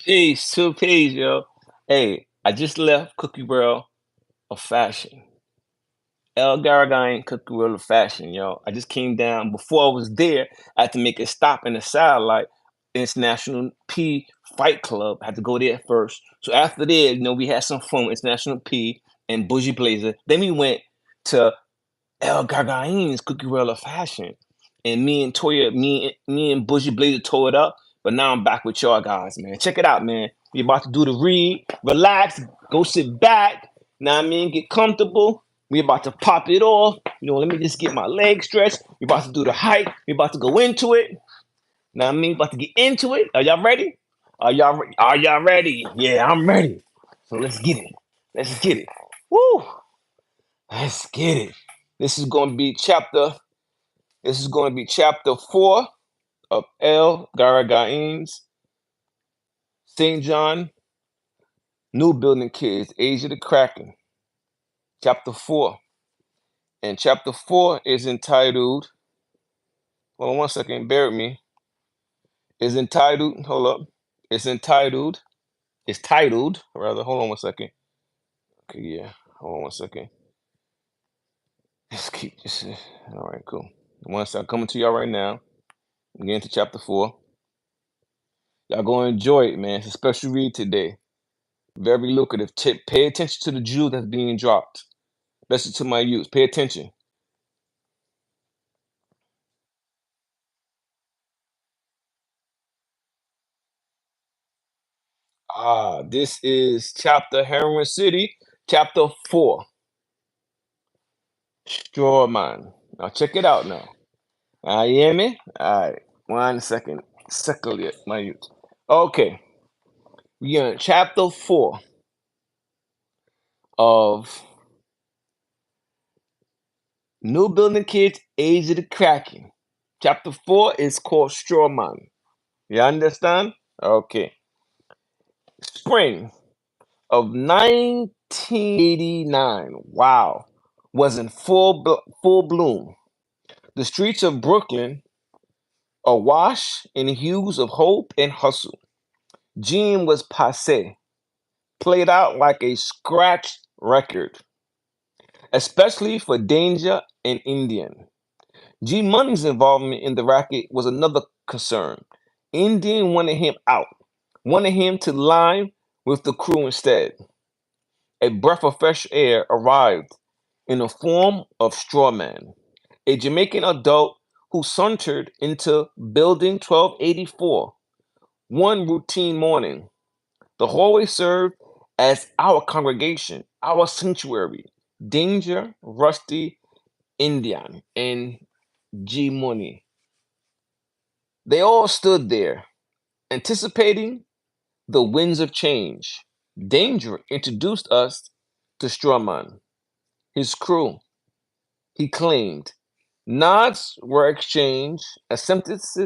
Peace, two peace, yo. Hey, I just left Cookie World of Fashion. Gara Gayn Cookie World of Fashion, yo. I just came down. Before I was there, I had to make a stop in the satellite International P Fight Club. I had to go there first. So after there, we had some fun with International P and Bougie Blazer. Then we went to Gara Gayn's Cookie World of Fashion. And me and Toya, me and Bougie Blazer tore it up. But now I'm back with y'all guys, man. Check it out, man. We about to do the read, relax, go sit back. Now I mean, get comfortable. We about to pop it off. Let me just get my legs stretched. We about to do the hike. We about to go into it. Now I mean, about to get into it. Are y'all ready? Are y'all ready? Yeah, I'm ready. So let's get it. Let's get it. Woo! Let's get it. This is going to be chapter. This is going to be chapter 4 of Gara Gayn's St. John New Building Kids, Age of the Kraken. Chapter 4. And chapter 4 is entitled. Hold on one second, bear with me. Is entitled. Hold up. It's entitled. It's titled, rather. Hold on one second. Okay, yeah. Hold on one second. Let's keep this. All right, cool. One second. Coming to y'all right now. I'm getting to chapter 4. Y'all gonna enjoy it, man. It's a special read today. Very lucrative tip. Pay attention to the jewel that's being dropped. Listen to my youth. Pay attention. This is chapter Heroin City, chapter 4. Straw Man. Now check it out now. You hear me? Alright. 1 second. Second it, my youth. Okay. We are in chapter 4 of New Building Kids, Age of the Kraken. Chapter 4 is called Straw Man. You understand? Okay. Spring of 1989. Wow. Was in full bloom. The streets of Brooklyn awash in hues of hope and hustle. Jean was passe, played out like a scratch record, especially for Danger and Indian. G Money's involvement in the racket was another concern. Indian wanted him out, wanted him to line with the crew instead. A breath of fresh air arrived in the form of Strawman, a Jamaican adult who sauntered into Building 1284 one routine morning. The hallway served as our congregation, our sanctuary. Danger, Rusty, Indian, and G Money. They all stood there, anticipating the winds of change. Danger introduced us to Strawman, his crew. He claimed nods were exchanged, acceptance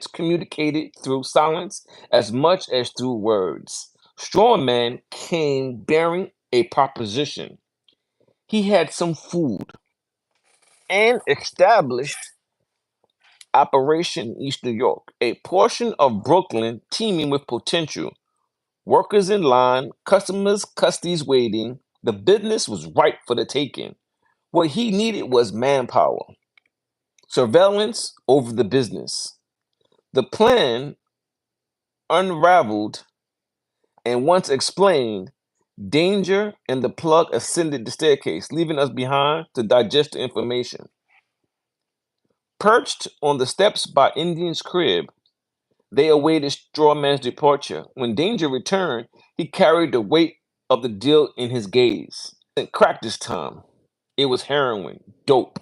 communicated through silence as much as through words. Strawman came bearing a proposition. He had some food and established operation in East New York, a portion of Brooklyn teeming with potential. Workers in line, customers, custies waiting. The business was ripe for the taking. What he needed was manpower, surveillance over the business. The plan unraveled, and once explained, Danger and the plug ascended the staircase, leaving us behind to digest the information. Perched on the steps by Indian's crib, they awaited Strawman's departure. When Danger returned, he carried the weight of the deal in his gaze. It wasn't crack this time. It was heroin, dope.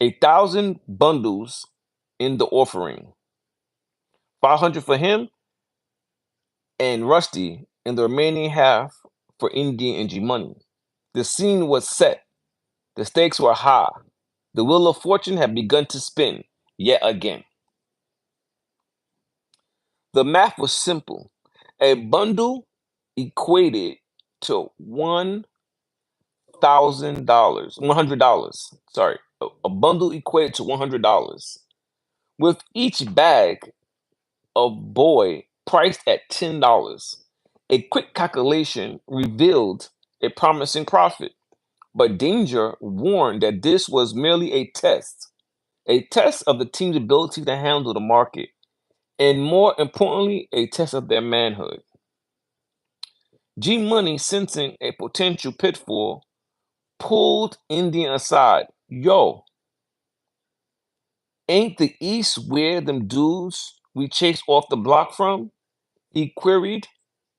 1,000 bundles in the offering. 500 for him and Rusty, and the remaining half for Indian and G Money. The scene was set. The stakes were high. The wheel of fortune had begun to spin yet again. The math was simple. A bundle equated to $1,000. $100. Sorry. A bundle equated to $100. With each bag of boy priced at $10. A quick calculation revealed a promising profit, but Danger warned that this was merely a test of the team's ability to handle the market, and more importantly, a test of their manhood. G Money, sensing a potential pitfall, pulled Indian aside. Yo, ain't the East where them dudes we chased off the block from? He queried,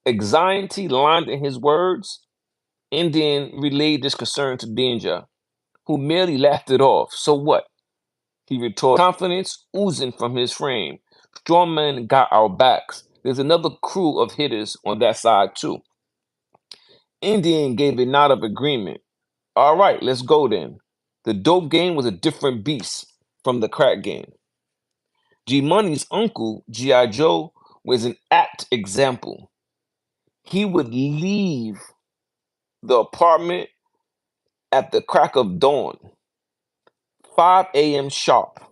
anxiety lined in his words. Indian relayed this concern to Danger, who merely laughed it off. So what? He retorted, confidence oozing from his frame. Strong men got our backs. There's another crew of hitters on that side, too. Indian gave a nod of agreement. All right, let's go then. The dope game was a different beast from the crack game. G Money's uncle, G.I. Joe, was an apt example. He would leave the apartment at the crack of dawn, 5 a.m. sharp.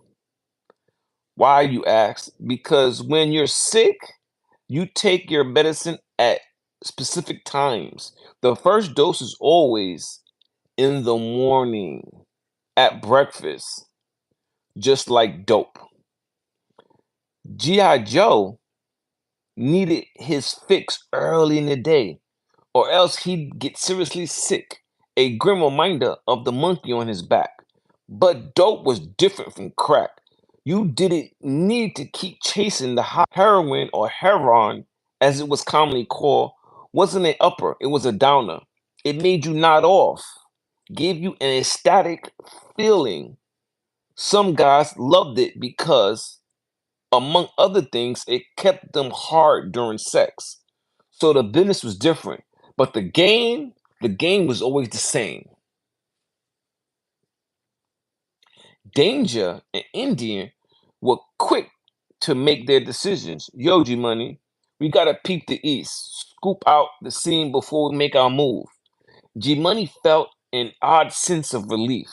Why, you ask? Because when you're sick, you take your medicine at specific times. The first dose is always in the morning, at breakfast, just like dope. G.I. Joe needed his fix early in the day, or else he'd get seriously sick. A grim reminder of the monkey on his back. But dope was different from crack. You didn't need to keep chasing the high. Heroin, or heron, as it was commonly called, wasn't an upper, it was a downer. It made you nod off, gave you an ecstatic feeling. Some guys loved it because, among other things, it kept them hard during sex. So the business was different, but the game was always the same. Danger and Indian were quick to make their decisions. Yo, G Money, we gotta peep the East, scoop out the scene before we make our move. G Money felt an odd sense of relief.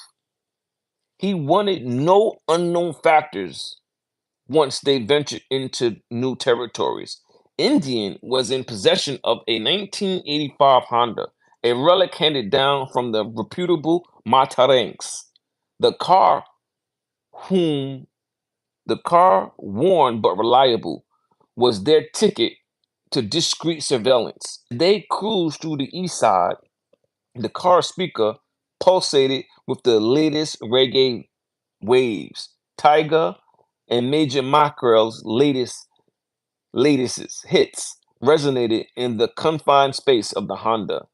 He wanted no unknown factors once they ventured into new territories. Indian was in possession of a 1985 Honda, a relic handed down from the reputable Matarangs. The car, whom the car, worn but reliable, was their ticket to discreet surveillance. They cruised through the east side. The car speaker pulsated with the latest reggae waves. Tiger and Major Mackerel's latest hits resonated in the confined space of the Honda,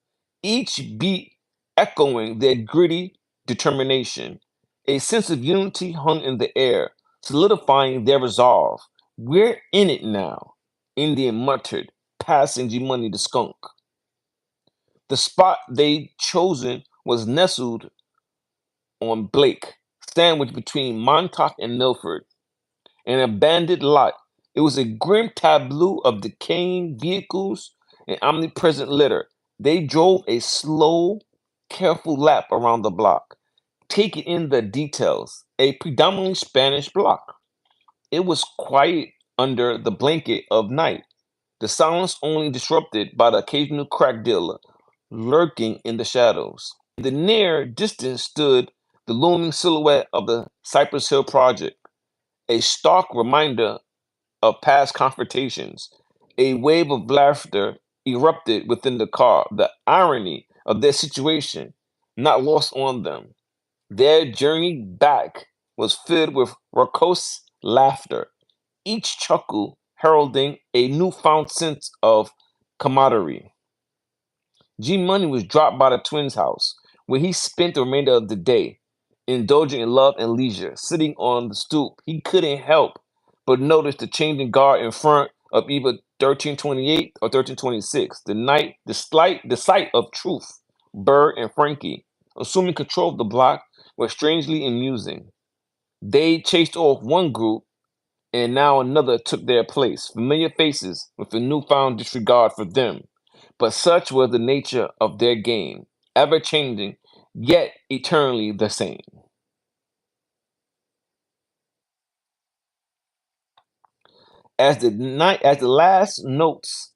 each beat echoing their gritty determination. A sense of unity hung in the air, solidifying their resolve. We're in it now, Indian muttered, passing G Money the skunk. The spot they'd chosen was nestled on Blake, sandwiched between Montauk and Milford, an abandoned lot. It was a grim tableau of decaying vehicles and omnipresent litter. They drove a slow, careful lap around the block, taking in the details. A predominantly Spanish block. It was quiet under the blanket of night, the silence only disrupted by the occasional crack dealer lurking in the shadows. In the near distance stood the looming silhouette of the Cypress Hill Project, a stark reminder of past confrontations. A wave of laughter erupted within the car, the irony of their situation not lost on them. Their journey back was filled with raucous laughter, each chuckle heralding a newfound sense of camaraderie. G Money was dropped by the twins' house, where he spent the remainder of the day, indulging in love and leisure. Sitting on the stoop, he couldn't help but notice the changing guard in front of either 1328 or 1326. The sight of Truth, Bird, and Frankie, assuming control of the block, was strangely amusing. They chased off one group, and now another took their place, familiar faces with a newfound disregard for them. But such was the nature of their game, ever changing, yet eternally the same. As the last notes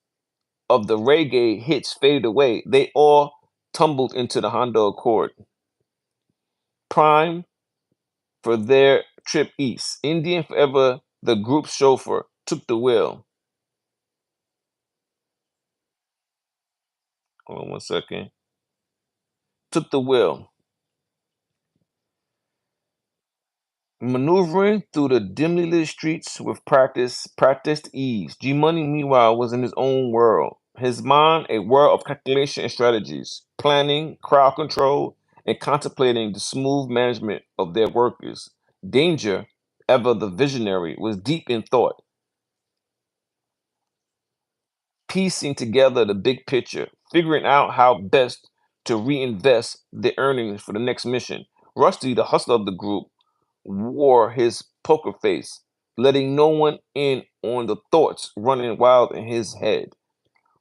of the reggae hits faded away, they all tumbled into the Honda Accord, prime for their trip east. Indian Forever, the group's chauffeur, took the wheel. Hold on one second. Took the wheel. Maneuvering through the dimly lit streets with practiced ease, G Money, meanwhile, was in his own world. His mind, a world of calculation and strategies, planning, crowd control, and contemplating the smooth management of their workers. Danger, ever the visionary, was deep in thought, piecing together the big picture, figuring out how best to reinvest the earnings for the next mission. Rusty, the hustler of the group, wore his poker face, letting no one in on the thoughts running wild in his head.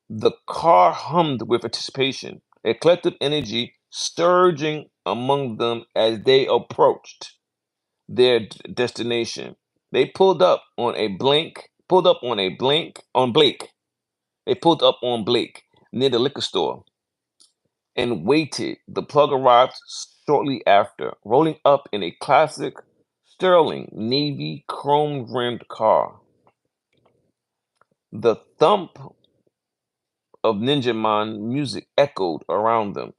The car hummed with anticipation, a collective energy surging among them as they approached their destination. They pulled up on Blake near the liquor store and waited. The plug arrived shortly after, rolling up in a classic Sterling navy chrome-rimmed car. The thump of Ninja Man music echoing around them.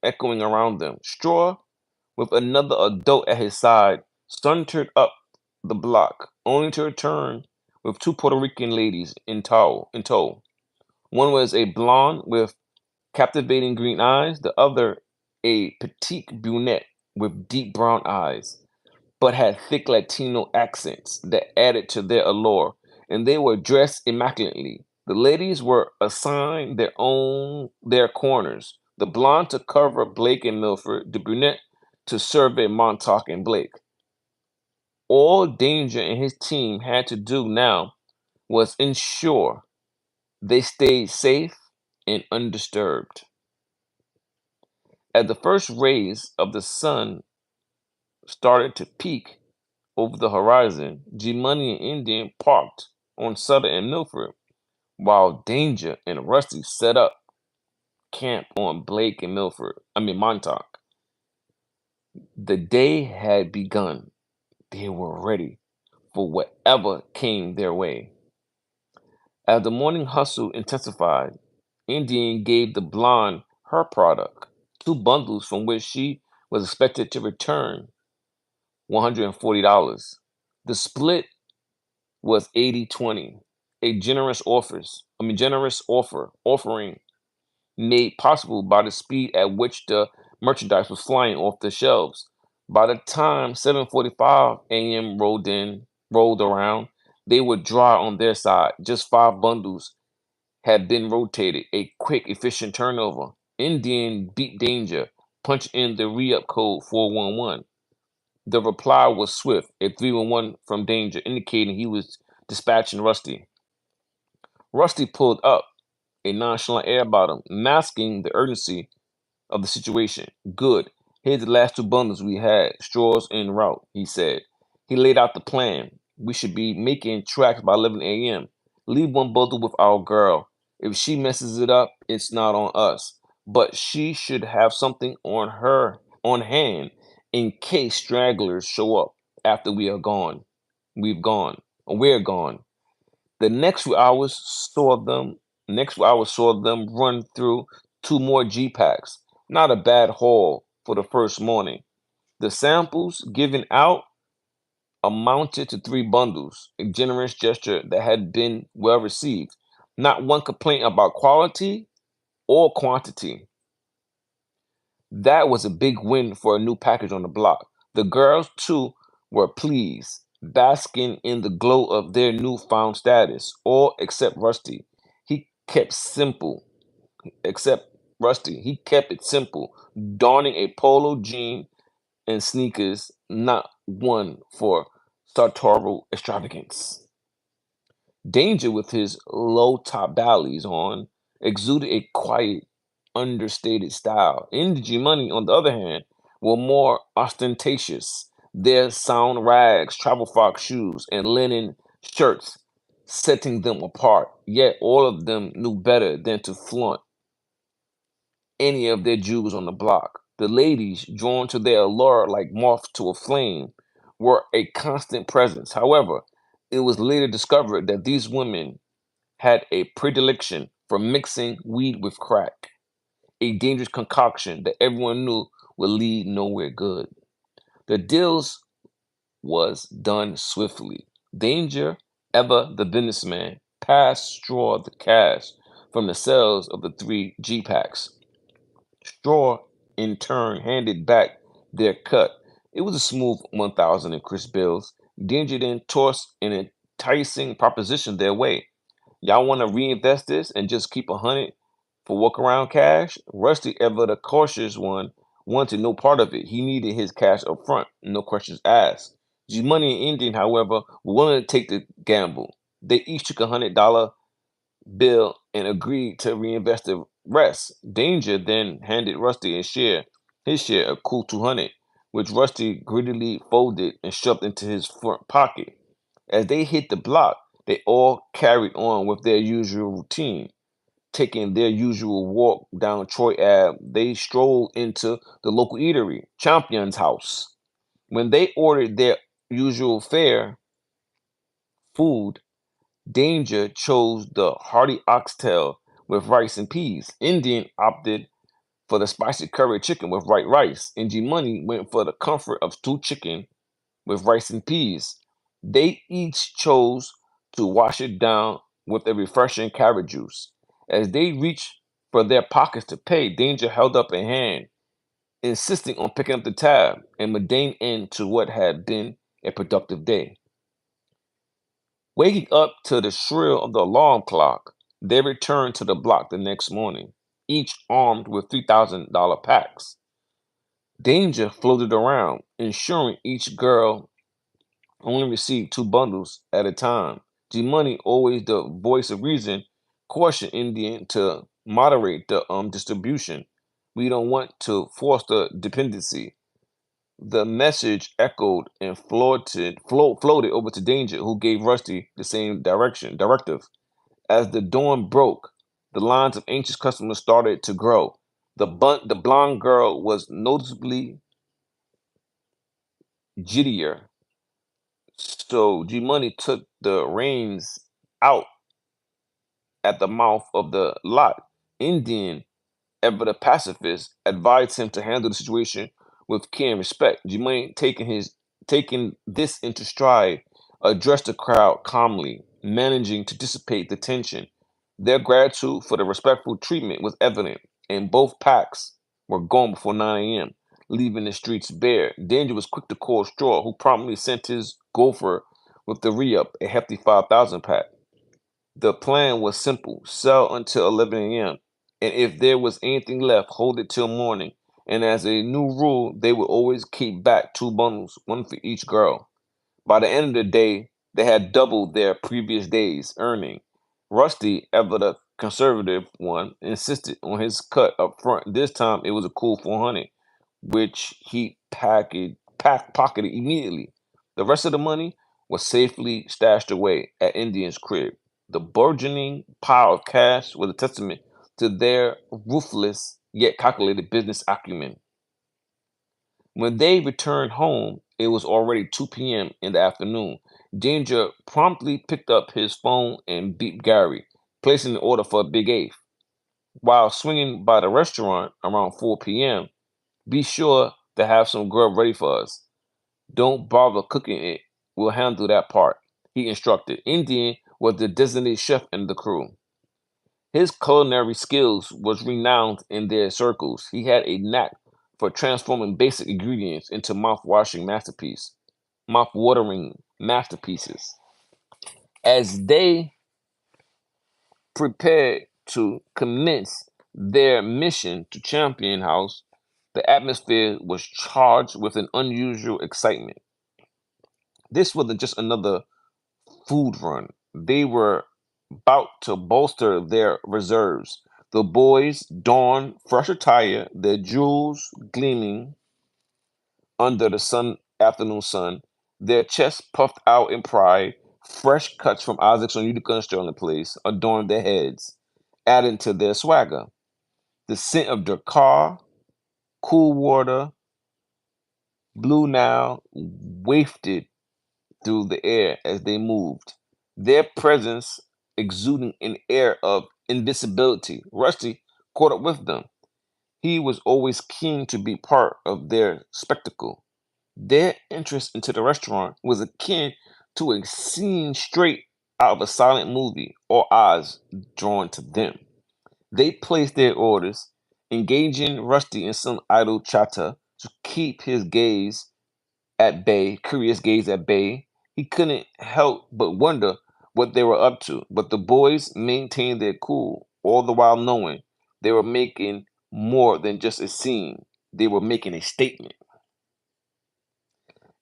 Straw, with another adult at his side, sauntered up the block, only to return with two Puerto Rican ladies in tow. One was a blonde with captivating green eyes, the other a petite brunette with deep brown eyes, but had thick Latino accents that added to their allure, and they were dressed immaculately. The ladies were assigned their corners. The blonde to cover Blake and Milford, the brunette to survey Montauk and Blake. All Danger and his team had to do now was ensure they stayed safe and undisturbed. As the first rays of the sun started to peek over the horizon, G Money and Indian parked on Sutter and Milford, while Danger and Rusty set up camp on Blake and Montauk. The day had begun. They were ready for whatever came their way. As the morning hustle intensified, Indian gave the blonde her product, two bundles from which she was expected to return $140. The split was 80-20, a generous offering made possible by the speed at which the merchandise was flying off the shelves. By the time 7:45 a.m. rolled around, they were dry on their side. Just five bundles had been rotated, a quick, efficient turnover. Indian beat Danger, punched in the re-up code 411. The reply was swift, a 311 from Danger, indicating he was dispatching Rusty. Rusty pulled up, a nonchalant air about him, masking the urgency of the situation. Good. Here's the last two bundles we had. Straws en route, he said. He laid out the plan. We should be making tracks by 11 a.m. Leave one bundle with our girl. If she messes it up, it's not on us. But she should have something on hand in case stragglers show up after we are gone. We've gone. Or we're gone. The next few hours saw them run through two more G packs. Not a bad haul for the first morning. The samples given out amounted to three bundles, a generous gesture that had been well received. Not one complaint about quality or quantity. That was a big win for a new package on the block. The girls, too, were pleased, basking in the glow of their newfound status, all except Rusty. He kept simple, except Rusty. He kept it simple, donning a polo jean and sneakers, not one for sartorial extravagance. Danger, with his low top ballies on, exuded a quiet, understated style. Indie Money, on the other hand, were more ostentatious. Their sound rags, travel fox shoes, and linen shirts setting them apart. Yet all of them knew better than to flaunt any of their jewels on the block. The ladies, drawn to their allure like moths to a flame, were a constant presence. However, it was later discovered that these women had a predilection for mixing weed with crack, a dangerous concoction that everyone knew would lead nowhere good. The deals was done swiftly. Danger, ever the businessman, passed Straw the cash from the sales of the three G packs. Straw, in turn, handed back their cut. It was a smooth 1,000 in crisp bills. Danger then tossed an enticing proposition their way. Y'all want to reinvest this and just keep 100 for walk around cash? Rusty, ever the cautious one, wanted no part of it. He needed his cash up front, no questions asked. G Money and Indian, however, were willing to take the gamble. They each took $100 bill and agreed to reinvest the rest. Danger then handed Rusty his share, a cool 200, which Rusty greedily folded and shoved into his front pocket. As they hit the block, they all carried on with their usual routine. Taking their usual walk down Troy Ave, they strolled into the local eatery, Champion's House. When they ordered their usual fare food, Danger chose the hearty oxtail with rice and peas. Indian opted for the spicy curry chicken with white rice. And G Money went for the comfort of stewed chicken with rice and peas. They each chose to wash it down with a refreshing carrot juice. As they reached for their pockets to pay, Danger held up a hand, insisting on picking up the tab and mundane end to what had been a productive day. Waking up to the shrill of the alarm clock, they returned to the block the next morning, each armed with $3,000 packs. Danger floated around, ensuring each girl only received two bundles at a time. G Money, always the voice of reason, cautioned Indian to moderate the distribution. We don't want to foster dependency. The message echoed and floated over to Danger, who gave Rusty the same directive. As the dawn broke, the lines of anxious customers started to grow. The blonde girl was noticeably jittier, so G Money took the reins out at the mouth of the lot. Indian, ever the pacifist, advised him to handle the situation with care and respect. Jermaine, taking this into stride, addressed the crowd calmly, managing to dissipate the tension. Their gratitude for the respectful treatment was evident, and both packs were gone before 9 a.m., leaving the streets bare. Danger was quick to call Straw, who promptly sent his gopher with the re-up, a hefty 5,000 pack. The plan was simple: sell until 11 a.m., and if there was anything left, hold it till morning. And as a new rule, they would always keep back two bundles, one for each girl. By the end of the day, they had doubled their previous day's earning. Rusty, ever the conservative one, insisted on his cut up front. This time it was a cool 400, which he pocketed immediately. The rest of the money was safely stashed away at Indian's crib. The burgeoning pile of cash was a testament to their ruthless yet calculated business acumen. When they returned home, it was already 2 p.m. in the afternoon. Danger promptly picked up his phone and beeped Gary, placing an order for a Big Eighth. While swinging by the restaurant around 4 p.m., be sure to have some grub ready for us. Don't bother cooking it. We'll handle that part, he instructed. Indian was the designated chef in the crew. His culinary skills was renowned in their circles. He had a knack for transforming basic ingredients into mouth-watering masterpieces. As they prepared to commence their mission to Champion House, the atmosphere was charged with an unusual excitement. This wasn't just another food run. They were about to bolster their reserves. The boys donned fresh attire, their jewels gleaming under the afternoon sun, their chests puffed out in pride. Fresh cuts from Isaac's on Utica and Sterling Place adorned their heads, adding to their swagger. The scent of their car, cool water, blue now, wafted through the air as they moved, their presence exuding an air of invisibility. Rusty caught up with them. He was always keen to be part of their spectacle. Their interest into the restaurant was akin to a scene straight out of a silent movie, all eyes drawn to them. They placed their orders, engaging Rusty in some idle chatter to keep his gaze at bay, curious gaze at bay. He couldn't help but wonder what they were up to, but the boys maintained their cool, all the while knowing they were making more than just a scene. They were making a statement.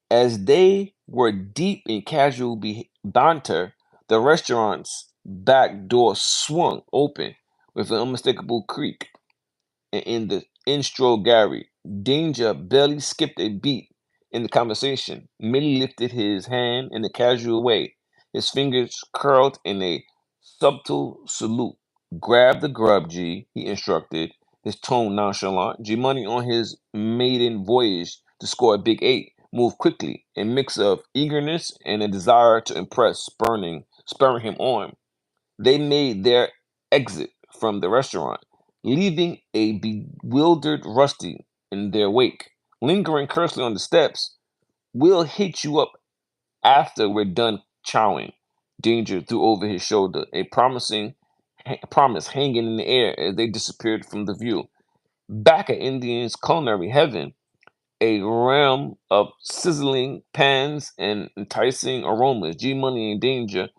As they were deep in casual banter, the restaurant's back door swung open with an unmistakable creak, and in the in strolled Gary. Danger barely skipped a beat in the conversation. Millie lifted his hand in a casual way, his fingers curled in a subtle salute. Grab the grub, G, he instructed, his tone nonchalant. G Money on his maiden voyage to score a big eight moved quickly, a mix of eagerness and a desire to impress, spurring him on. They made their exit from the restaurant, leaving a bewildered Rusty in their wake. Lingering curiously on the steps, we'll hit you up after we're done chowing. Danger threw over his shoulder, a promise hanging in the air as they disappeared from the view. Back at Indian's culinary heaven, a realm of sizzling pans and enticing aromas. G Money and Danger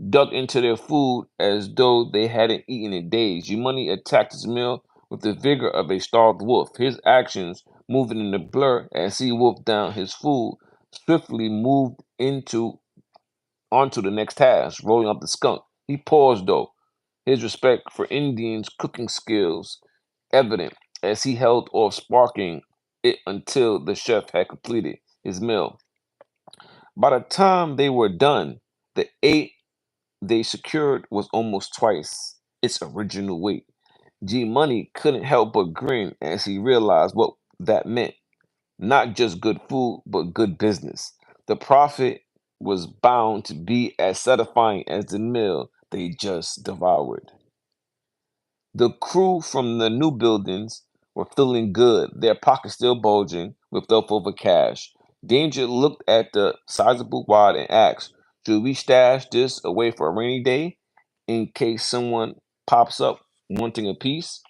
dug into their food as though they hadn't eaten in days. G Money attacked his meal with the vigor of a starved wolf, his actions moving in a blur as he wolfed down his food, swiftly moved into onto the next task, rolling up the skunk. He paused though, his respect for Indian's cooking skills evident as he held off sparking it until the chef had completed his meal. By the time they were done, the eight they secured was almost twice its original weight. G Money couldn't help but grin as he realized what that meant. Not just good food, but good business. The profit was bound to be as satisfying as the meal they just devoured. The crew from the new buildings were feeling good, their pockets still bulging with leftover cash. Danger looked at the sizable wad and asked, should we stash this away for a rainy day in case someone pops up wanting a piece?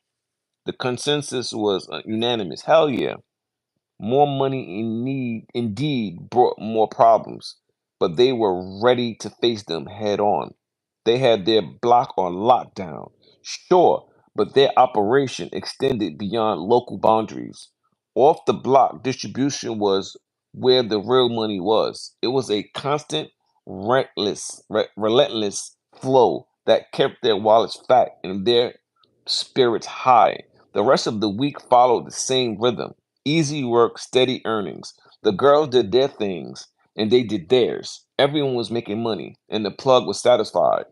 The consensus was unanimous. Hell yeah. More money in need indeed brought more problems, but they were ready to face them head on. They had their block on lockdown, sure, but their operation extended beyond local boundaries. Off the block, distribution was where the real money was. It was a constant, relentless flow that kept their wallets fat and their spirits high. The rest of the week followed the same rhythm. Easy work, steady earnings. The girls did their things, and they did theirs. Everyone was making money, and the plug was satisfied.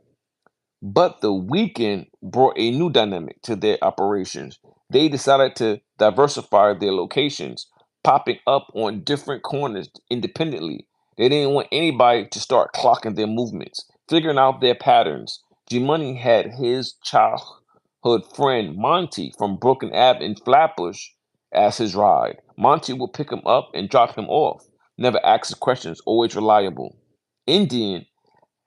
But the weekend brought a new dynamic to their operations. They decided to diversify their locations, popping up on different corners independently. They didn't want anybody to start clocking their movements, figuring out their patterns. G Money had his childhood friend Monty from Broken Ave in Flatbush as his ride. Monty would pick him up and drop him off, never asks questions, always reliable. Indian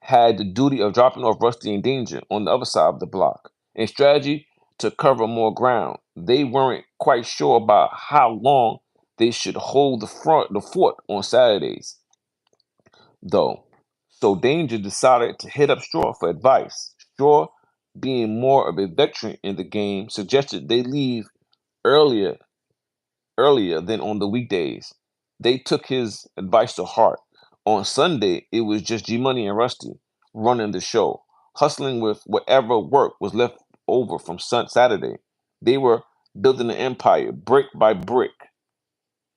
had the duty of dropping off Rusty and Danger on the other side of the block. A strategy to cover more ground. They weren't quite sure about how long they should hold the fort on Saturdays, though. So Danger decided to hit up Straw for advice. Straw, being more of a veteran in the game, suggested they leave earlier earlier than on the weekdays. They took his advice to heart. On Sunday, it was just G Money and Rusty running the show, hustling with whatever work was left over from Saturday. They were building an empire brick by brick,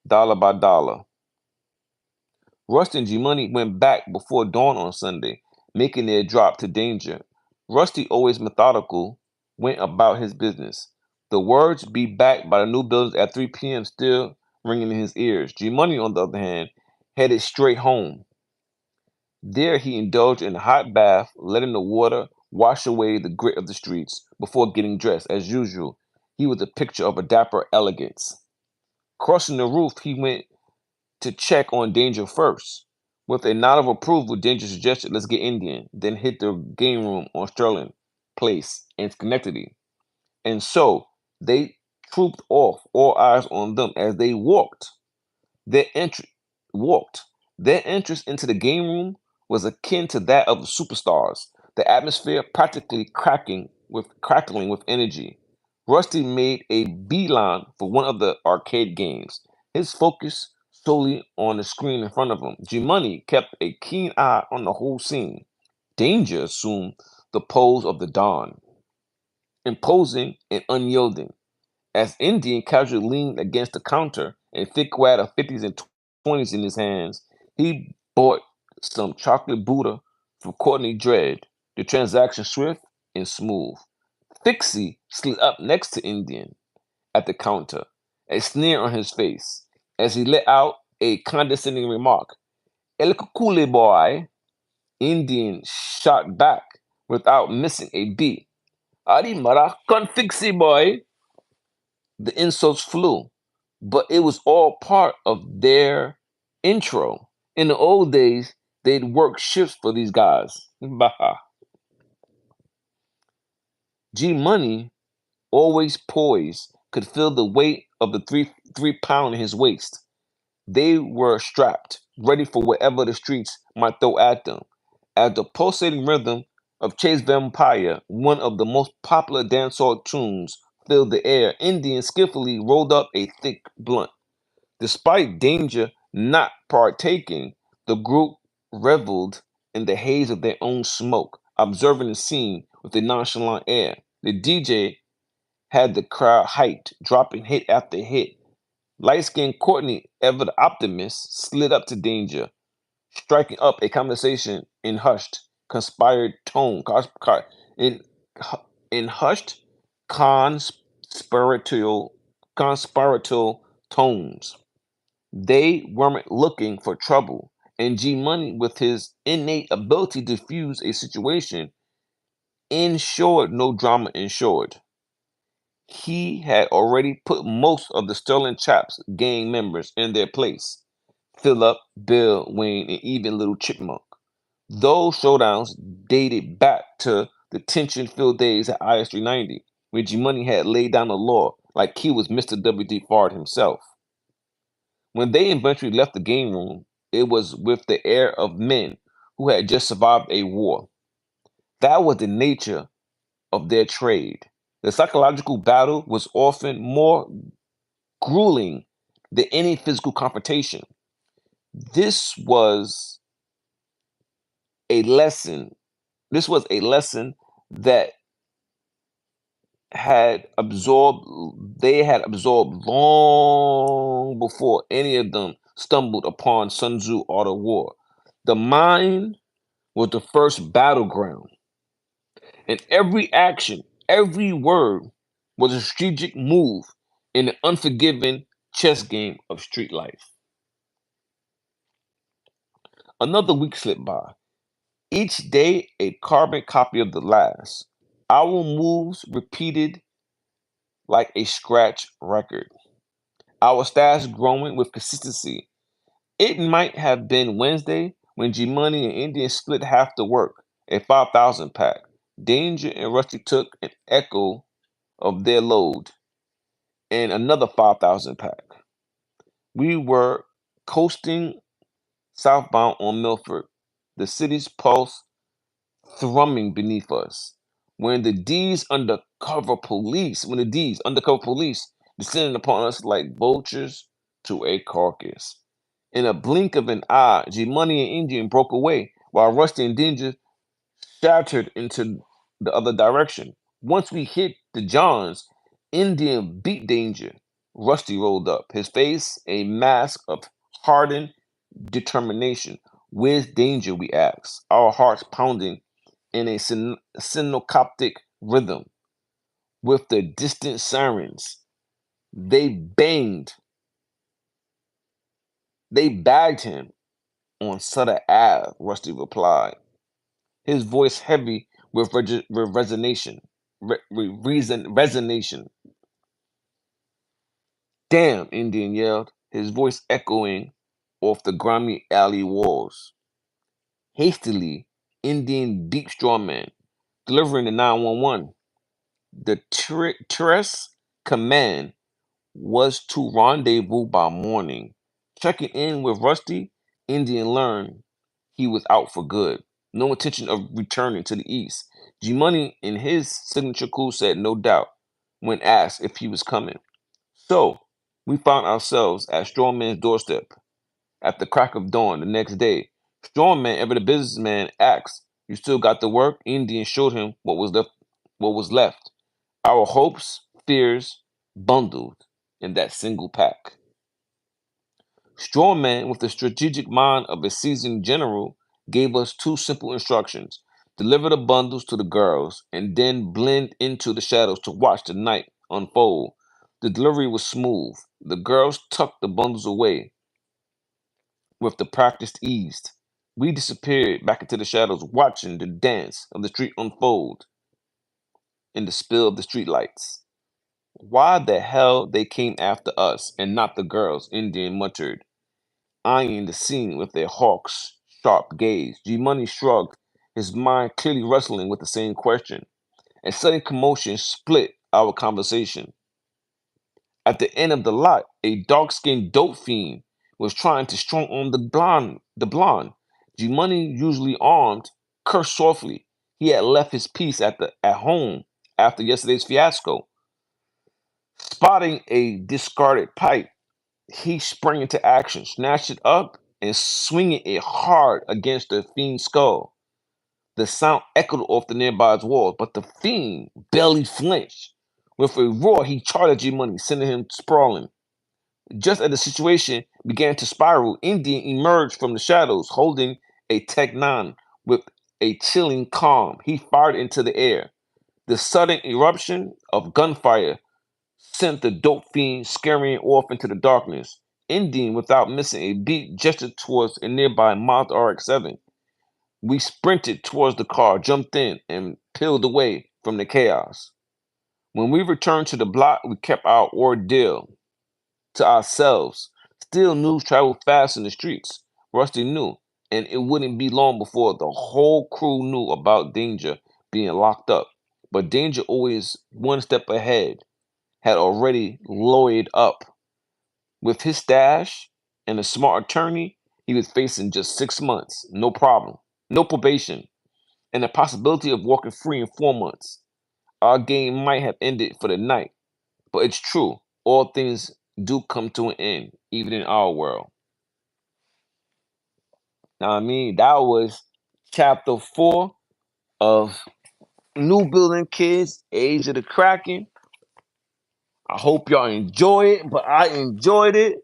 dollar by dollar. Rusty and G Money went back before dawn on Sunday. making their drop to danger. Rusty, always methodical, went about his business. The words "be back by the new buildings at 3 p.m." still ringing in his ears. G Money, on the other hand, headed straight home. There he indulged in a hot bath, letting the water wash away the grit of the streets before getting dressed. As usual, he was a picture of a dapper elegance. Crossing the roof, he went to check on Danger first. With a nod of approval, Danger suggested, "Let's get Indian," then hit the game room on Sterling Place in Schenectady. And so they trooped off, all eyes on them as they their entry walked. Their entrance into the game room was akin to that of the superstars, the atmosphere practically crackling with energy. Rusty made a beeline for one of the arcade games, his focus solely on the screen in front of him. G Money kept a keen eye on the whole scene. Danger assumed the pose of the Don, imposing and unyielding. As Indian casually leaned against the counter, a thick wad of 50s and 20s in his hands, he bought some chocolate Buddha from Courtney Dread, the transaction swift and smooth. Fixie slid up next to Indian at the counter, a sneer on his face, as he let out a condescending remark. El Kukule boy, Indian shot back without missing a beat. Adi mara con Fixie boy. The insults flew, but it was all part of their intro. In the old days, they'd work shifts for these guys. Baha. G Money, always poised, could feel the weight of the three pound in his waist. They were strapped, ready for whatever the streets might throw at them. As the pulsating rhythm of Chase Vampire, one of the most popular dancehall tunes, filled the air, Indian skillfully rolled up a thick blunt. Despite Danger not partaking, the group reveled in the haze of their own smoke, observing the scene with a nonchalant air. The DJ had the crowd hyped, dropping hit after hit. Light-skinned Courtney, ever the optimist, slid up to Danger, striking up a conversation in hushed, conspired tone, in in hushed, conspiratorial, conspiratorial tones. They weren't looking for trouble, and G Money, with his innate ability to diffuse a situation, ensured no drama ensured. He had already put most of the Sterling Chaps gang members in their place. Philip, Bill, Wayne, and even Little Chipmunk. Those showdowns dated back to the tension-filled days at IS 390, where G Money had laid down the law like he was Mr. WD Fard himself. When they eventually left the game room, it was with the air of men who had just survived a war. That was the nature of their trade. The psychological battle was often more grueling than any physical confrontation. This was a lesson. This was a lesson that they had absorbed long before any of them stumbled upon Sun Tzu Art of War. The mind was the first battleground, and every action, every word was a strategic move in the unforgiving chess game of street life. Another week slipped by, each day a carbon copy of the last. Our moves repeated like a scratch record. Our stats growing with consistency. It might have been Wednesday when G Money and Indian split half the work, a 5,000 pack. Danger and Rusty took an echo of their load and another 5,000 pack. We were coasting southbound on Milford, the city's pulse thrumming beneath us. When the D's undercover police descended upon us like vultures to a carcass. In a blink of an eye, G Money and Indian broke away, while Rusty and Danger shattered into the other direction. Once we hit the Johns, Indian beat Danger. Rusty rolled up, his face a mask of hardened determination. Where's danger? We ask, our hearts pounding in a syncopatic rhythm with the distant sirens. They banged, they bagged him on Sutter Ave, Rusty replied, his voice heavy with resonation. Resonation. Damn, Indian yelled, his voice echoing off the grimy alley walls. Hastily, Indian beat Strawman, delivering the 911. The terrorist command was to rendezvous by morning. Checking in with Rusty, Indian learned he was out for good. No intention of returning to the east. G Money in his signature cool said no doubt when asked if he was coming. So we found ourselves at Strawman's doorstep at the crack of dawn the next day. Strawman, ever the businessman, asked, "You still got the work?" Indian showed him what was left. Our hopes, fears, bundled in that single pack. Strawman, with the strategic mind of a seasoned general, gave us two simple instructions: deliver the bundles to the girls, and then blend into the shadows to watch the night unfold. The delivery was smooth. The girls tucked the bundles away with the practiced ease. We disappeared back into the shadows, watching the dance of the street unfold in the spill of the streetlights. Why the hell they came after us and not the girls? Indian muttered, eyeing the scene with a hawk's sharp gaze. G Money shrugged, his mind clearly wrestling with the same question. A sudden commotion split our conversation. At the end of the lot, a dark-skinned dope fiend was trying to strong arm the blonde. G Money, usually armed, cursed softly. He had left his piece at home after yesterday's fiasco. Spotting a discarded pipe, he sprang into action, snatched it up, and swinging it hard against the fiend's skull. The sound echoed off the nearby walls, but the fiend barely flinched. With a roar, he charged at G Money, sending him sprawling. Just as the situation began to spiral, Indian emerged from the shadows, holding a Tech 9 with a chilling calm. He fired into the air. The sudden eruption of gunfire sent the dope fiend scurrying off into the darkness. Indian, without missing a beat, gestured towards a nearby Mazda RX-7. We sprinted towards the car, jumped in, and peeled away from the chaos. When we returned to the block, we kept our ordeal to ourselves. Still, news traveled fast in the streets. Rusty knew, and it wouldn't be long before the whole crew knew about Danger being locked up. But Danger, always one step ahead, had already lawyered up. With his stash and a smart attorney, he was facing just 6 months, no problem, no probation, and the possibility of walking free in 4 months. Our game might have ended for the night, but it's true. All things do come to an end, even in our world. Now, I mean, that was chapter 4 of New Building Kids, Age of the Kraken. I hope y'all enjoy it, but I enjoyed it.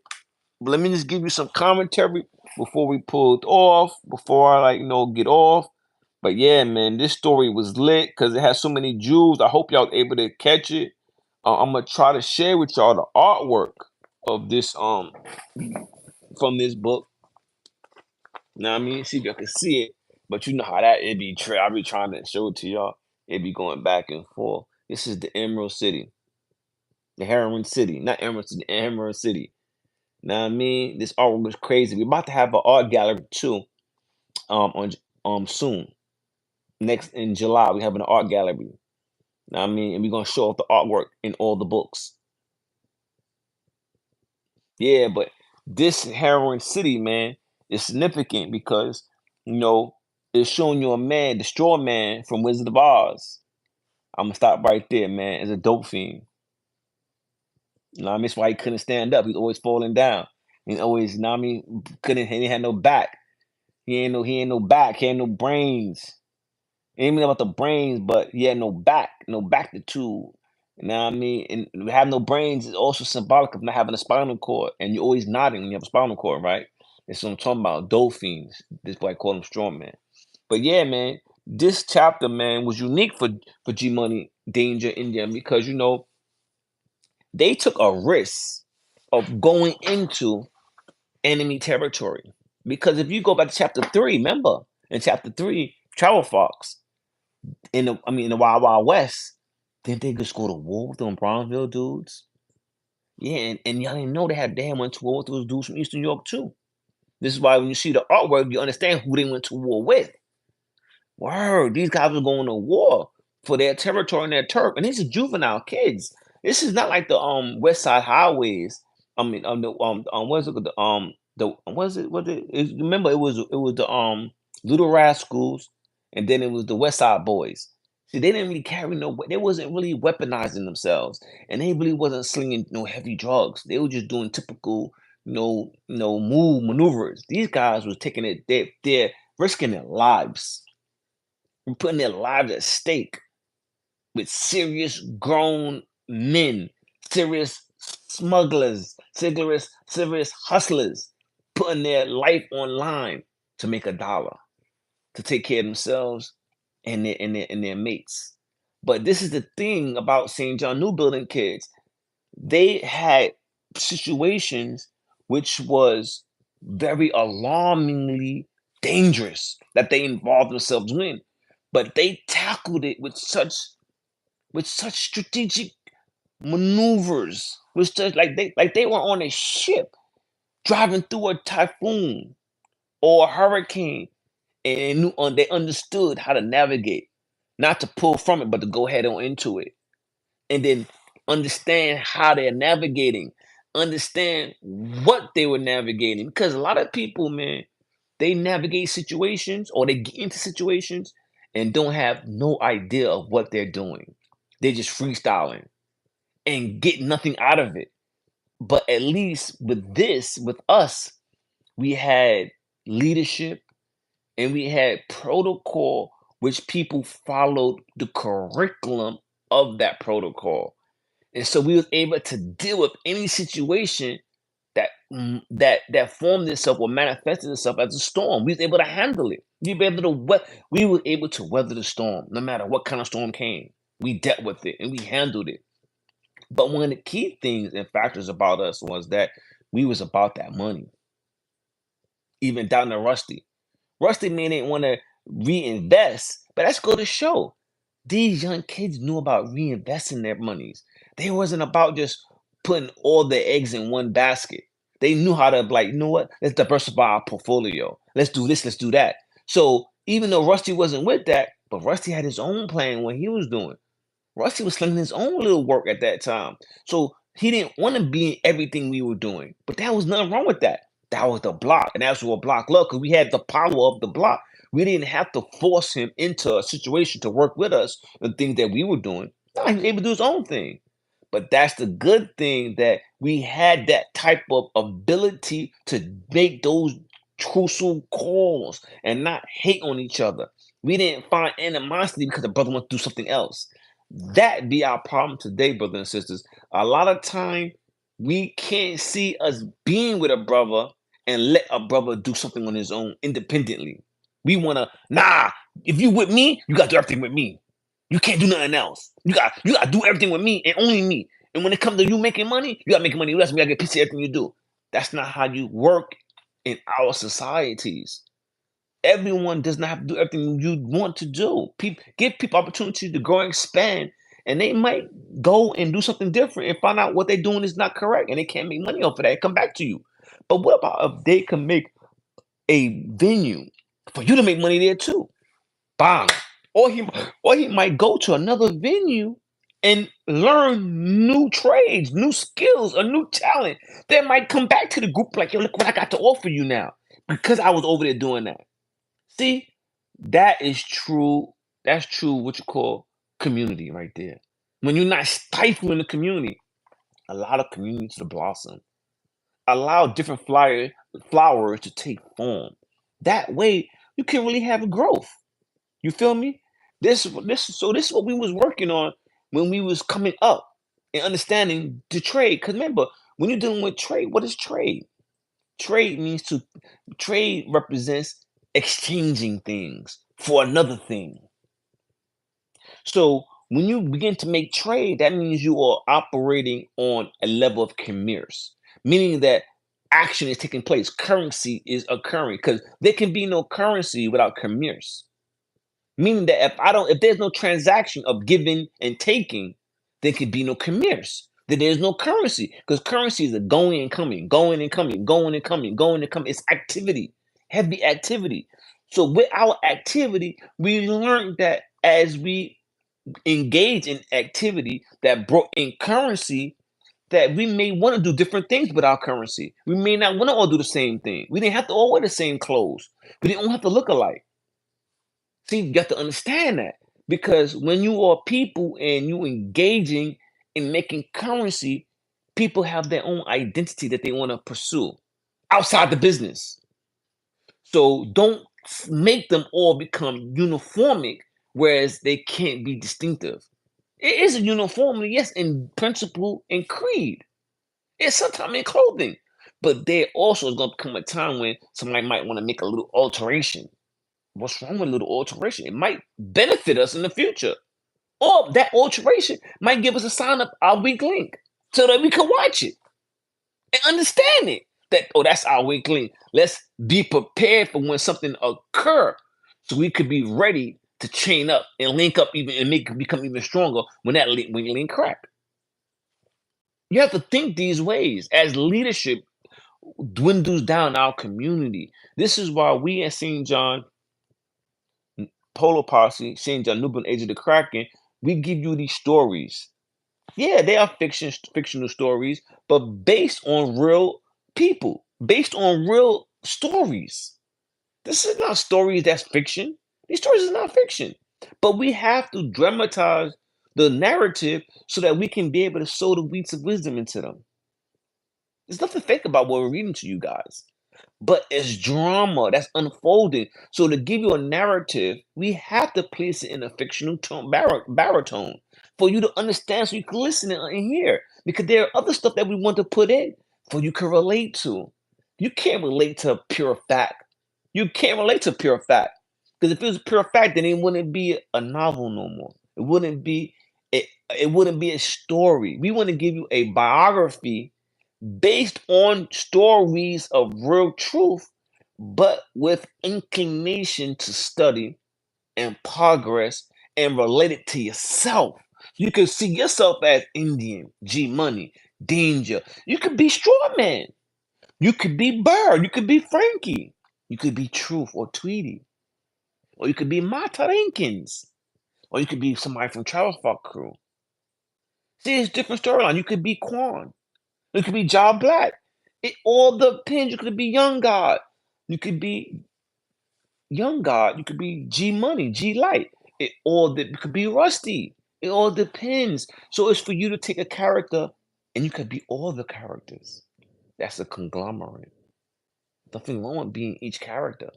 But let me just give you some commentary before we pull it off, before I get off. But yeah, man, this story was lit because it has so many jewels. I hope y'all able to catch it. I'm gonna try to share with y'all the artwork of this from this book. Now I mean, see if y'all can see it. But you know how that it be. I be trying to show it to y'all. It be going back and forth. This is the Emerald City, the Heroin City, not Emerald City, Emerald City. Now I mean, this artwork is crazy. We're about to have an art gallery too. On soon. Next in July, we have an art gallery. Now I mean, and we're gonna show off the artwork in all the books. Yeah, but this Heroin City, man, is significant because you know it's showing you a man, the straw man from Wizard of Oz. I'm gonna stop right there, man. It's a dope fiend. You know what I mean? That's why he couldn't stand up. He's always falling down. He's always, you know what I mean, couldn't he had no back. He ain't no back, he ain't no brains. It ain't even about the brains, but he had no back to two. You know what I mean? And have no brains is also symbolic of not having a spinal cord. And you're always nodding when you have a spinal cord, right? That's what I'm talking about. Dolphins. This boy call them strongman. But yeah, man, this chapter, man, was unique for G Money, Danger, India because they took a risk of going into enemy territory. Because if you go back to chapter three, remember in chapter three, Travel Fox in the Wild Wild West, didn't they just go to war with them Brownville dudes? Yeah, and y'all didn't know they had went to war with those dudes from Eastern New York too. This is why when you see the artwork, you understand who they went to war with. Word, these guys were going to war for their territory and their turf, and these are juvenile kids. This is not like the West Side Highways. I mean, what is it? The was remember it was the Little Rascals, and then it was the West Side Boys. See, they didn't really carry no. They wasn't really weaponizing themselves, and they really wasn't slinging no heavy drugs. They were just doing typical, move maneuvers. These guys was taking it. They're risking their lives putting their lives at stake with serious grown men, serious smugglers, serious hustlers, putting their life on line to make a dollar, to take care of themselves and their mates. But this is the thing about St. John New Building kids. They had situations which was very alarmingly dangerous that they involved themselves in, but they tackled it with such strategic maneuvers, with such like they were on a ship driving through a typhoon or a hurricane, and they understood how to navigate, not to pull from it, but to go head on into it and then understand how they're navigating, understand what they were navigating. Because a lot of people, man, they navigate situations or they get into situations and don't have no idea of what they're doing. They're just freestyling and get nothing out of it. But at least with us, we had leadership and we had protocol, which people followed the curriculum of that protocol. And so we was able to deal with any situation that formed itself or manifested itself as a storm. We was able to handle it. We were able to weather the storm, no matter what kind of storm came. We dealt with it and we handled it. But one of the key things and factors about us was that we was about that money. Even down to Rusty. Rusty man didn't want to reinvest, but that's go to show. These young kids knew about reinvesting their monies. They wasn't about just putting all their eggs in one basket. They knew how to like, you know what? Let's diversify our portfolio. Let's do this, let's do that. So even though Rusty wasn't with that, but Rusty had his own plan when he was doing. Rusty was slinging his own little work at that time. So he didn't want to be in everything we were doing. But there was nothing wrong with that. That was the block. And that's what block loved because we had the power of the block. We didn't have to force him into a situation to work with us and things that we were doing. No, he was able to do his own thing. But that's the good thing that we had that type of ability to make those crucial calls and not hate on each other. We didn't find animosity because the brother wanted to do something else. That be our problem today, brothers and sisters. A lot of time we can't see us being with a brother and let a brother do something on his own independently. We wanna, nah, if you with me, you gotta do everything with me. You can't do nothing else. You gotta do everything with me and only me. And when it comes to you making money, you gotta make money with us. We gotta get a piece of everything you do. That's not how you work in our societies. Everyone does not have to do everything you want to do. Give people opportunity to grow and expand, and they might go and do something different and find out what they're doing is not correct, and they can't make money off of that. Come back to you. But what about if they can make a venue for you to make money there too? Bang. Or he might go to another venue and learn new trades, new skills, a new talent. They might come back to the group like, yo, look what I got to offer you now because I was over there doing that. See, that is true. That's true. What you call community right there. When you're not stifling the community, allow the community to blossom. Allow different flowers to take form. That way, you can really have a growth. You feel me? This is what we was working on when we was coming up and understanding the trade. Because remember, when you're dealing with trade, what is trade? Trade means to trade represents exchanging things for another thing. So when you begin to make trade, that means you are operating on a level of commerce, meaning that action is taking place, currency is occurring, because there can be no currency without commerce. Meaning that if there's no transaction of giving and taking, there could be no commerce. Then there's no currency because currency is a going and coming, going and coming, going and coming, going and coming. It's activity, heavy activity. So with our activity, we learned that as we engage in activity that brought in currency, that we may want to do different things with our currency. We may not want to all do the same thing. We didn't have to all wear the same clothes. We didn't all have to look alike. See, you got to understand that because when you are people and you engaging in making currency, people have their own identity that they want to pursue outside the business. So don't make them all become uniformic, whereas they can't be distinctive. It is a uniformity, yes, in principle and creed. It's sometimes in clothing, but there also is going to come a time when somebody might want to make a little alteration. What's wrong with a little alteration? It might benefit us in the future. Or that alteration might give us a sign of our weak link so that we can watch it and understand it. That, oh, that's our weak link. Let's be prepared for when something occur so we could be ready to chain up and link up even and make become even stronger when that link crack. You have to think these ways as leadership dwindles down our community. This is why we at St. John Polo Posse, St. John Newborn Age of the Kraken, we give you these stories. Yeah, they are fictional stories, but based on real people, based on real stories. This is not stories that's fiction. These stories is not fiction. But we have to dramatize the narrative so that we can be able to sow the weeds of wisdom into them. There's nothing fake about what we're reading to you guys, but it's drama that's unfolding. So to give you a narrative, we have to place it in a fictional tone, baritone, for you to understand, so you can listen and hear. Because there are other stuff that we want to put in for you can relate to. You can't relate to pure fact. You can't relate to pure fact because if it was pure fact, then it wouldn't be a novel no more. It wouldn't be. It, it wouldn't be a story. We want to give you a biography based on stories of real truth, but with inclination to study and progress and relate it to yourself. You can see yourself as Indian, G Money, Danger. You could be Strawman. You could be Bird. You could be Frankie. You could be Truth or Tweety. Or you could be Mata Rankins. Or you could be somebody from Travel Fuck Crew. See, it's different storyline. You could be Quan. You could be Job Black. It all depends. You could be Young God. You could be Young God. You could be G Money, G Light. You could be Rusty. It all depends. So it's for you to take a character and you could be all the characters. That's a conglomerate. Nothing wrong with being each character.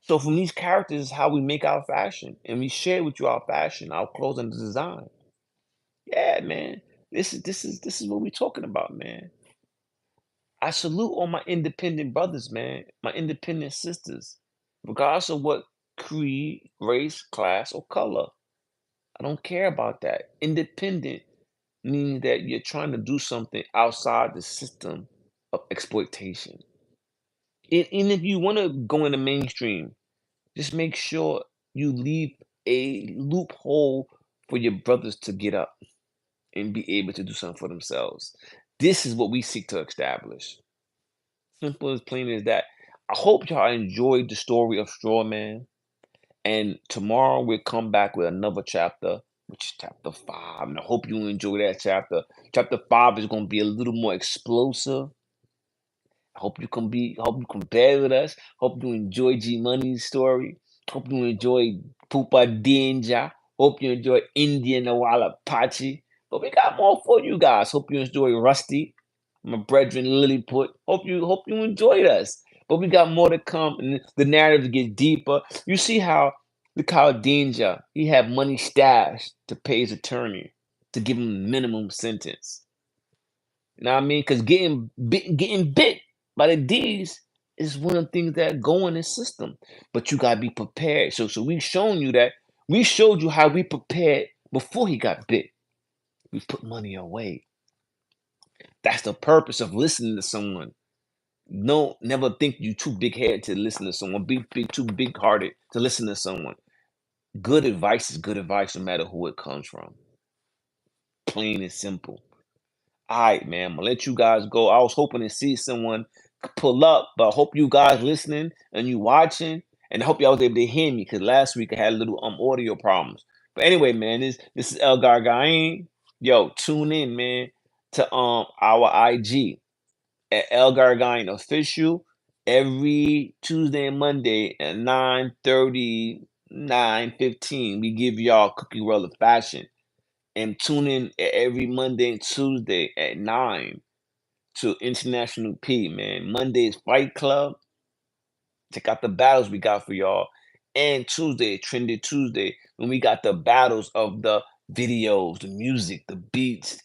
So from these characters is how we make our fashion. And we share with you our fashion, our clothes and the design. Yeah, man. This is what we're talking about, man. I salute all my independent brothers, man, my independent sisters, regardless of what creed, race, class, or color. I don't care about that. Independent means that you're trying to do something outside the system of exploitation. And if you want to go in the mainstream, just make sure you leave a loophole for your brothers to get up and be able to do something for themselves. This is what we seek to establish. Simple as plain as that. I hope y'all enjoyed the story of Straw Man. And tomorrow we'll come back with another chapter, which is chapter 5. And I hope you enjoy that chapter. Chapter 5 is gonna be a little more explosive. I hope you can bear with us. Hope you enjoy G Money's story. Hope you enjoy Pupa Danger. Hope you enjoy Indian Awala Apache. But we got more for you guys. Hope you enjoy Rusty, my brethren Lilliput. Hope you enjoyed us. But we got more to come, and the narrative gets deeper. You see how look how Danger he had money stashed to pay his attorney to give him minimum sentence. You know what I mean? Because getting bit But the D's is one of the things that go in the system. But you gotta be prepared. So we've shown you that. We showed you how we prepared before he got bit. We put money away. That's the purpose of listening to someone. No, never think you too big headed to listen to someone. Be too big hearted to listen to someone. Good advice is good advice no matter who it comes from. Plain and simple. All right, man. I'm gonna let you guys go. I was hoping to see someone pull up, but I hope you guys listening and you watching, and I hope y'all was able to hear me because last week I had a little audio problems. But anyway, man, this is Gara Gayn. Yo, tune in, man, to our IG at Gara Gayn official every Tuesday and Monday at 9:30, 9:15. We give y'all Cookie World of Fashion. And tune in every Monday and Tuesday at 9 to International P, man. Monday is Fight Club. Check out the battles we got for y'all. And Tuesday, Trendy Tuesday, when we got the battles of the videos, the music, the beats,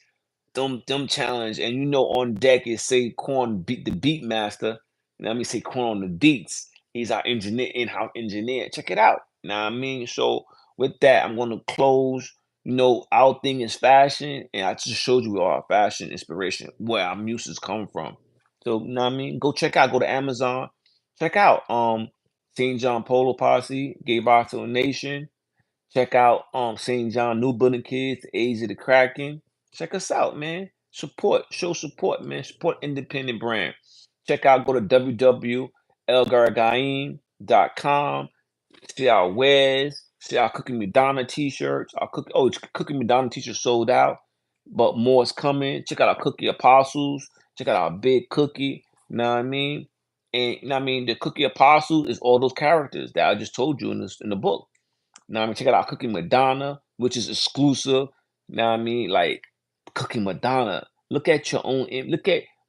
them challenge. And you know, on deck is Saquon beat the beat master. Let me say Quan on the beats. He's our engineer, in-house engineer. Check it out. Know what I mean? So with that, I'm gonna close. You know, our thing is fashion, and I just showed you our fashion inspiration, where our muses come from. So, you know what I mean? Go check out, go to Amazon, check out St. John Polo Posse, Gay Barcelona Nation. Check out St. John New Building Kids, the Age of the Kraken. Check us out, man. Support, show support, man. Support independent brand. Check out, go to www.elgaragain.com. See our wares. See our Cooking Madonna t-shirts. Cooking Madonna t-shirts sold out, but more is coming. Check out our Cookie Apostles. Check out our Big Cookie. You know what I mean? And you know what I mean, the Cookie Apostles is all those characters that I just told you in the book. Now I mean, check out Cooking Madonna, which is exclusive. Now I mean, like Cooking Madonna. Look at your own.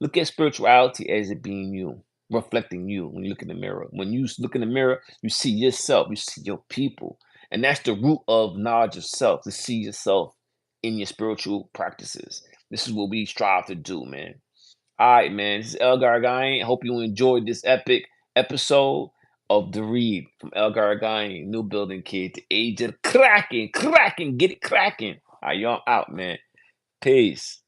Look at spirituality as it being you, reflecting you when you look in the mirror. When you look in the mirror, you see yourself. You see your people, and that's the root of knowledge of self. To see yourself in your spiritual practices. This is what we strive to do, man. All right, man. This is Gara Gayn. I hope you enjoyed this epic episode of The Read from Gara Gayn, New Building Kid, to Age of Cracking, get it cracking. All right, y'all out, man. Peace.